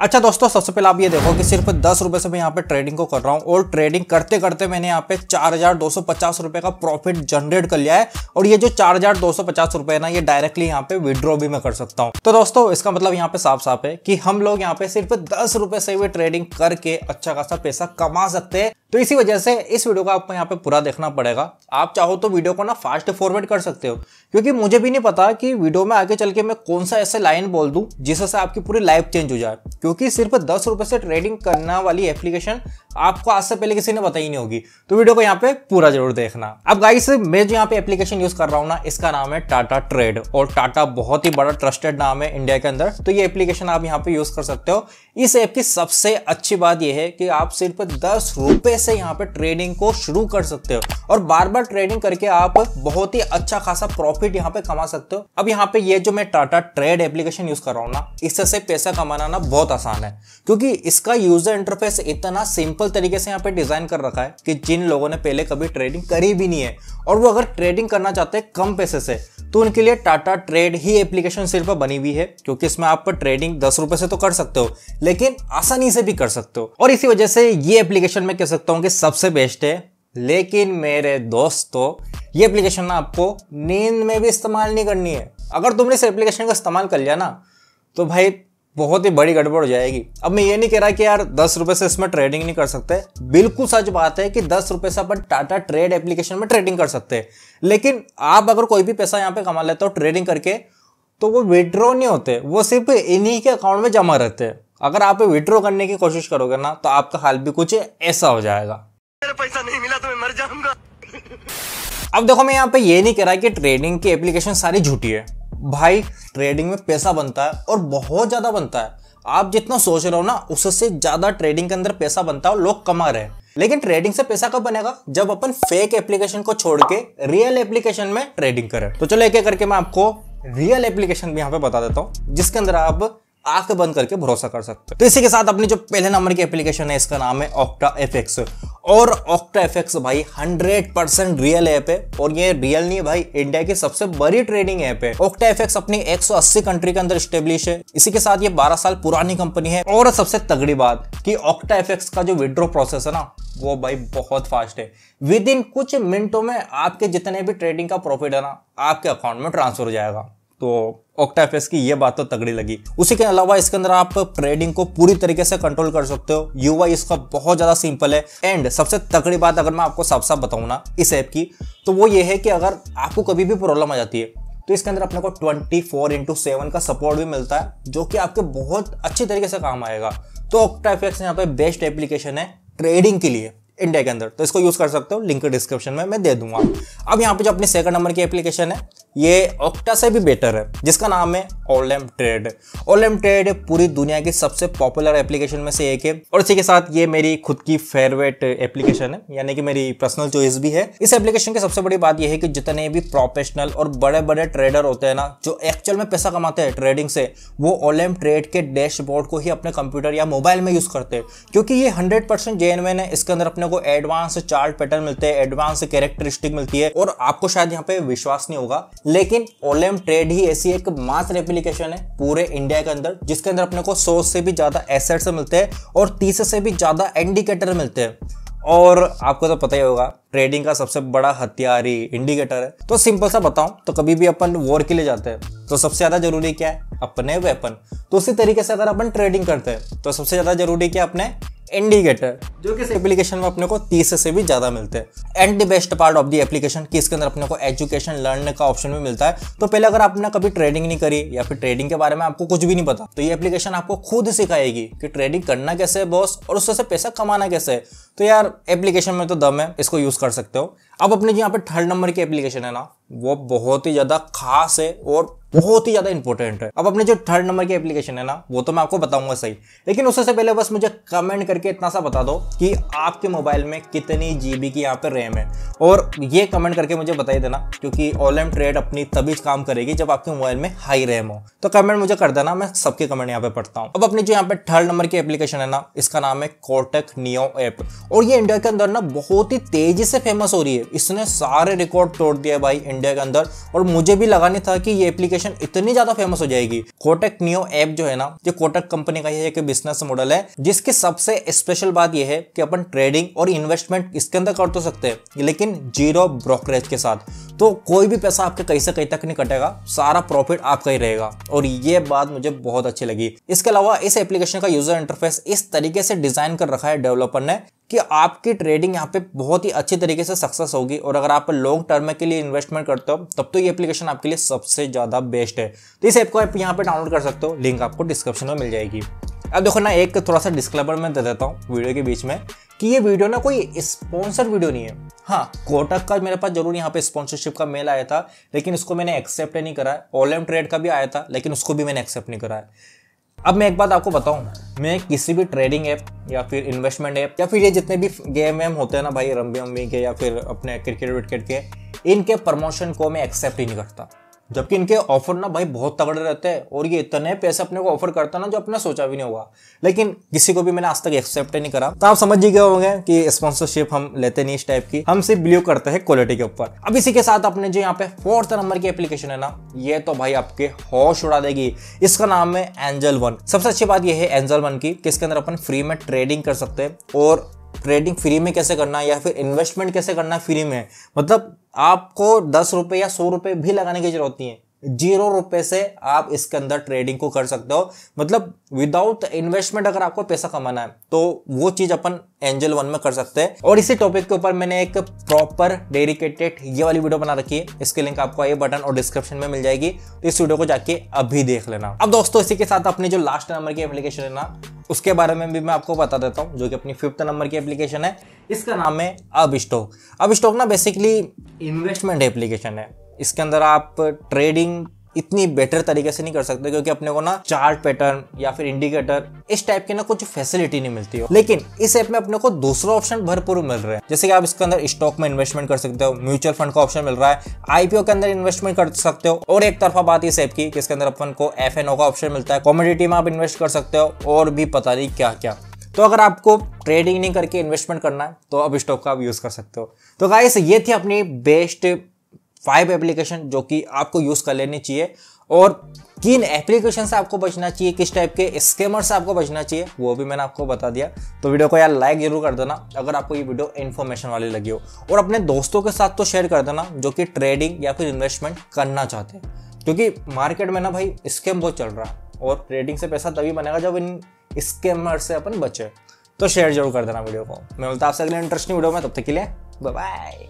अच्छा दोस्तों, सबसे पहले आप ये देखो कि सिर्फ 10 रुपए से मैं यहाँ पे ट्रेडिंग को कर रहा हूँ और ट्रेडिंग करते करते मैंने यहाँ पे 4,250 रुपए का प्रॉफिट जनरेट कर लिया है। और ये जो 4,250 रुपए है ना, ये डायरेक्टली यहाँ पे विड्रॉ भी मैं कर सकता हूँ। तो दोस्तों इसका मतलब यहाँ पे साफ साफ है कि हम लोग यहाँ पे सिर्फ 10 रुपए से भी ट्रेडिंग करके अच्छा खासा पैसा कमा सकते हैं। तो इसी वजह से इस वीडियो को आपको यहाँ पे पूरा देखना पड़ेगा। आप चाहो तो वीडियो को ना फास्ट फॉरवर्ड कर सकते हो, क्योंकि मुझे भी नहीं पता कि वीडियो में आगे चल के मैं कौन सा ऐसे लाइन बोल दूं जिससे आपकी पूरी लाइफ चेंज हो जाए। क्योंकि सिर्फ 10 रुपए से ट्रेडिंग करने वाली एप्लीकेशन आपको आज से पहले किसी ने बताई नहीं होगी। तो वीडियो को यहाँ पे पूरा जरूर देखना। अब गाइस, मैं जो यहाँ पे एप्लीकेशन यूज कर रहा हूँ ना, इसका नाम है टाटा ट्रेड। और टाटा बहुत ही बड़ा ट्रस्टेड नाम है इंडिया के अंदर। तो ये एप्लीकेशन आप यहाँ पे यूज कर सकते हो। इस ऐप की सबसे अच्छी बात यह है कि आप सिर्फ 10 रुपए से यहाँ पे ट्रेडिंग को शुरू कर सकते हो और बार बार ट्रेडिंग करके आप बहुत ही अच्छा खासा प्रॉफिट यहाँ पे कमा सकते हो। अब यहाँ पे ये जो मैं टाटा ट्रेड एप्लीकेशन यूज कर रहा हूँ ना, इससे पैसा कमाना ना बहुत आसान है, क्योंकि इसका यूजर इंटरफेस इतना सिंपल तरीके से यहाँ पे डिजाइन कर रखा है कि जिन लोगों ने पहले कभी ट्रेडिंग करी भी नहीं है और वो अगर ट्रेडिंग करना चाहते हैं कम पैसे से, तो उनके लिए टाटा ट्रेड ही एप्लीकेशन सिर्फ बनी हुई है। क्योंकि इसमें आप ट्रेडिंग 10 रुपए से तो कर सकते हो, लेकिन आसानी से भी कर सकते हो। और इसी वजह से ये एप्लीकेशन मैं कह सकता हूँ कि सबसे बेस्ट है। लेकिन मेरे दोस्तों, ये एप्लीकेशन ना आपको नींद में भी इस्तेमाल नहीं करनी है। अगर तुमने इस एप्लीकेशन का इस्तेमाल कर लिया ना, तो भाई बहुत ही बड़ी गड़बड़ हो जाएगी। अब मैं ये नहीं कह रहा कि यार 10 रुपए से इसमें ट्रेडिंग नहीं कर सकते। बिल्कुल सच बात है कि 10 रुपए से अपन टाटा ट्रेड एप्लीकेशन में ट्रेडिंग कर सकते हैं। लेकिन आप अगर कोई भी पैसा यहाँ पे कमा लेते हो ट्रेडिंग करके, तो वो विड्रॉ नहीं होते, वो सिर्फ इन्हीं के अकाउंट में जमा रहते हैं। अगर आप विड्रॉ करने की कोशिश करोगे ना, तो आपका हाल भी कुछ ऐसा हो जाएगा। मेरा पैसा नहीं मिला तो मैं मर जाऊंगा। अब देखो, मैं यहाँ पे ये नहीं कह रहा कि ट्रेडिंग की एप्लीकेशन सारी झूठी है। भाई, ट्रेडिंग में पैसा बनता है और बहुत ज्यादा बनता है। आप जितना सोच रहे हो ना, उससे ज्यादा ट्रेडिंग के अंदर पैसा बनता है और लोग कमा रहे हैं। लेकिन ट्रेडिंग से पैसा कब बनेगा? जब अपन फेक एप्लीकेशन को छोड़ के रियल एप्लीकेशन में ट्रेडिंग करें। तो चलो एक एक करके मैं आपको रियल एप्लीकेशन भी यहाँ पे बता देता हूँ, जिसके अंदर आप आंख बंद करके भरोसा कर सकते हो। तो इसी के साथ अपनी जो पहले नंबर की एप्लीकेशन है, इसका नाम है OctaFX। और OctaFX भाई 100% रियल ऐप है। और ये रियल नहीं है भाई, इंडिया की सबसे बड़ी ट्रेडिंग ऐप है। OctaFX अपनी 180 कंट्री के अंदर स्टेब्लिश है। इसी के साथ ये 12 साल पुरानी कंपनी है। और सबसे तगड़ी बात कि OctaFX का जो विड्रॉ प्रोसेस है ना, वो भाई बहुत फास्ट है। विद इन कुछ मिनटों में आपके जितने भी ट्रेडिंग का प्रॉफिट है ना, आपके अकाउंट में ट्रांसफर हो जाएगा। तो OctaFX की ये बात तो तगड़ी लगी। उसी के अलावा इसके अंदर आप ट्रेडिंग को पूरी तरीके से कंट्रोल कर सकते हो। UI इसका बहुत ज्यादा सिंपल है। एंड सबसे तगड़ी बात अगर मैं आपको साफ साफ बताऊं ना इस ऐप की, तो वो ये है कि अगर आपको कभी भी प्रॉब्लम आ जाती है, तो इसके अंदर अपने को 24/7 का सपोर्ट भी मिलता है, जो कि आपके बहुत अच्छी तरीके से काम आएगा। तो OctaFX यहाँ पे बेस्ट एप्लीकेशन है ट्रेडिंग के लिए इंडिया के अंदर। तो इसको यूज कर सकते हो, लिंक डिस्क्रिप्शन में मैं दे दूंगा। अब यहाँ पे जो अपनी सेकंड नंबर की एप्लीकेशन है, ये ऑक्टा से भी बेटर है, जिसका नाम है ओलेम ट्रेड। ओलेम ट्रेड पूरी दुनिया की सबसे पॉपुलर एप्लीकेशन में से एक है। और इसी के साथ ये मेरी खुद की फेवरेट एप्लीकेशन है, यानी कि मेरी पर्सनल चॉइस भी है। इस एप्लीकेशन की सबसे बड़ी बात यह है कि जितने भी प्रोफेशनल और बड़े बड़े ट्रेडर होते हैं ना, जो एक्चुअल में पैसा कमाते हैं ट्रेडिंग से, वो ओलेम ट्रेड के डैशबोर्ड को ही अपने कंप्यूटर या मोबाइल में यूज करते हैं। क्योंकि ये 100% जेन्युइन है। इसके अंदर अपने को एडवांस चार्ट पैटर्न मिलते हैं, एडवांस कैरेक्टरिस्टिक मिलती है। और आपको शायद यहाँ पे विश्वास नहीं होगा, लेकिन ओलेम ट्रेड ही ऐसी एक मात्र एप्लीकेशन है पूरे इंडिया के अंदर, जिसके अंदर अपने को 100 से भी ज्यादा एसेट्स मिलते हैं और 30 से भी ज्यादा इंडिकेटर मिलते हैं। और आपको तो पता ही होगा, ट्रेडिंग का सबसे बड़ा हथियार ही इंडिकेटर है। तो सिंपल सा बताऊं तो कभी भी अपन वॉर के लिए जाते हैं तो सबसे ज्यादा जरूरी क्या है? अपने वेपन। तो उसी तरीके से अगर अपन ट्रेडिंग करते हैं तो सबसे ज्यादा जरूरी क्या? अपने इंडिकेटर, जो कि इस एप्लीकेशन में अपने को 30 से भी ज्यादा मिलते हैं। And the best part of the application कि इसके अंदर अपने को एजुकेशन लर्न का ऑप्शन भी मिलता है। तो पहले अगर आपने कभी ट्रेडिंग नहीं करी या फिर ट्रेडिंग के बारे में आपको कुछ भी नहीं पता, तो ये एप्लीकेशन आपको खुद सिखाएगी कि ट्रेडिंग करना कैसे है बॉस, और उससे पैसा कमाना कैसे है। तो यार एप्लीकेशन में तो दम है, इसको यूज कर सकते हो। अब अपने जो यहाँ पे थर्ड नंबर की एप्लीकेशन है ना, वो बहुत ही ज्यादा खास है और बहुत ही ज्यादा इंपॉर्टेंट है। अब अपने जो थर्ड नंबर की एप्लीकेशन है ना, वो तो मैं आपको बताऊंगा सही, लेकिन उससे पहले बस मुझे कमेंट करके इतना सा बता दो कि आपके मोबाइल में कितनी GB की यहाँ पे रैम है। और ये कमेंट करके मुझे बताई देना, क्योंकि ओलेम ट्रेड अपनी तभी काम करेगी जब आपके मोबाइल में हाई रैम हो। तो कमेंट मुझे कर देना, मैं सबके कमेंट यहाँ पे पढ़ता हूँ। अब अपनी जो यहाँ पे थर्ड नंबर की एप्लीकेशन है ना, इसका नाम है कोटक नियो ऐप। और ये इंडिया के अंदर ना बहुत ही तेजी से फेमस हो रही है। इसने सारे रिकॉर्ड तोड़ दिया भाई इंडिया के अंदर, और मुझे भी लगा नहीं था कि ये एप्लीकेशन इतनी ज्यादा फेमस हो जाएगी। कोटक नियो ऐप जो है ना, ये कोटक कंपनी का ये एक बिजनेस मॉडल है जिसकी सबसे स्पेशल बात ये है कि अपन ट्रेडिंग और इन्वेस्टमेंट इसके अंदर कर तो सकते हैं, लेकिन जीरो ब्रोकरेज के साथ। तो कोई भी पैसा आपके कहीं से कहीं तक नहीं कटेगा, सारा प्रॉफिट आपका ही रहेगा, और ये बात मुझे बहुत अच्छी लगी। इसके अलावा इस एप्लीकेशन का यूजर इंटरफेस इस तरीके से डिजाइन कर रखा है डेवलपर ने कि आपकी ट्रेडिंग यहाँ पे बहुत ही अच्छी तरीके से सक्सेस होगी, और अगर आप लॉन्ग टर्म के लिए इन्वेस्टमेंट करते हो तब तो ये एप्लीकेशन आपके लिए सबसे ज्यादा बेस्ट है। तो इस ऐप को आप यहाँ पे डाउनलोड कर सकते हो, लिंक आपको डिस्क्रिप्शन में मिल जाएगी। अब देखो ना, एक थोड़ा सा डिस्क्लेमर मैं दे देता हूँ वीडियो के बीच में कि ये वीडियो ना कोई स्पॉन्सर वीडियो नहीं है। हाँ, कोटक का मेरे पास जरूर यहाँ पे स्पॉन्सरशिप का मेल आया था, लेकिन उसको मैंने एक्सेप्ट नहीं करा है। ऑनलाइन ट्रेड का भी आया था, लेकिन उसको भी मैंने एक्सेप्ट नहीं करा है। अब मैं एक बात आपको बताऊं, मैं किसी भी ट्रेडिंग ऐप या फिर इन्वेस्टमेंट ऐप या फिर ये जितने भी गेम वेम होते हैं ना भाई, रम्मी अम्मी के या फिर अपने क्रिकेट विकेट के, इनके प्रमोशन को मैं एक्सेप्ट ही नहीं करता। जबकि इनके ऑफर ना भाई बहुत तगड़े रहते हैं, और ये इतने पैसे अपने को ऑफर करता है ना जो अपने सोचा भी नहीं होगा, लेकिन किसी को भी मैंने आज तक एक्सेप्ट ही नहीं करा। तो आप समझ ही गए होंगे कि स्पॉन्सरशिप हम लेते नहीं इस टाइप की, हम सिर्फ बिलीव करते हैं क्वालिटी के ऊपर। अब इसी के साथ अपने जो यहाँ पे 4th नंबर की एप्लीकेशन है ना, ये तो भाई आपके होश उड़ा देगी। इसका नाम है एंजल वन। सबसे अच्छी बात यह है एंजल वन की कि इसके अंदर अपन फ्री में ट्रेडिंग कर सकते हैं, और ट्रेडिंग फ्री में कैसे करना है या फिर इन्वेस्टमेंट कैसे करना है फ्री में, मतलब आपको 10 रुपए या 100 रुपए भी लगाने की जरूरत नहीं है। 0 रुपए से आप इसके अंदर ट्रेडिंग को कर सकते हो, मतलब विदाउट इन्वेस्टमेंट अगर आपको पैसा कमाना है तो वो चीज अपन एंजल वन में कर सकते हैं। और इसी टॉपिक के ऊपर मैंने एक प्रॉपर डेडिकेटेड ये वाली वीडियो बना रखी है, इसके लिंक आपको आई बटन और डिस्क्रिप्शन में मिल जाएगी, तो इस वीडियो को जाके अभी देख लेना। अब दोस्तों, इसी के साथ अपनी जो लास्ट नंबर की एप्लीकेशन है ना, उसके बारे में भी मैं आपको बता देता हूँ, जो कि अपनी 5th नंबर की एप्लीकेशन है। इसका नाम है अपस्टॉक। अपस्टॉक ना बेसिकली इन्वेस्टमेंट एप्लीकेशन है। इसके अंदर आप ट्रेडिंग इतनी बेटर तरीके से नहीं कर सकते, क्योंकि अपने को ना चार्ट पैटर्न या फिर इंडिकेटर इस टाइप के ना कुछ फैसिलिटी नहीं मिलती हो। लेकिन इस ऐप में अपने को दूसरा ऑप्शन भरपूर मिल रहे हैं, जैसे कि आप इसके अंदर स्टॉक में इन्वेस्टमेंट कर सकते हो, म्यूचुअल फंड का ऑप्शन मिल रहा है, आईपीओ के अंदर इन्वेस्टमेंट कर सकते हो, और एक तरफा बात इस ऐप की कि इसके अंदर अपन को FNO का ऑप्शन मिलता है, कमोडिटी में आप इन्वेस्ट कर सकते हो, और भी पता नहीं क्या क्या। तो अगर आपको ट्रेडिंग नहीं करके इन्वेस्टमेंट करना है तो अब स्टॉक का आप यूज कर सकते हो। तो गाइस, ये थी अपनी बेस्ट 5 एप्लीकेशन जो कि आपको यूज कर लेनी चाहिए, और किन एप्लीकेशन से आपको बचना चाहिए, किस टाइप के स्कैमर से आपको बचना चाहिए, वो भी मैंने आपको बता दिया। तो वीडियो को यार लाइक जरूर कर देना अगर आपको ये वीडियो इन्फॉर्मेशन वाली लगी हो, और अपने दोस्तों के साथ तो शेयर कर देना जो कि ट्रेडिंग या फिर इन्वेस्टमेंट करना चाहते हैं, क्योंकि मार्केट में ना भाई स्कैम बहुत चल रहा है, और ट्रेडिंग से पैसा तभी बनेगा जब इन स्कैमर से अपन बचे। तो शेयर जरूर कर देना वीडियो को। मैं बोलता आपसे अगले इंटरेस्टिंग वीडियो में, तब तक के लिए बाय बाय।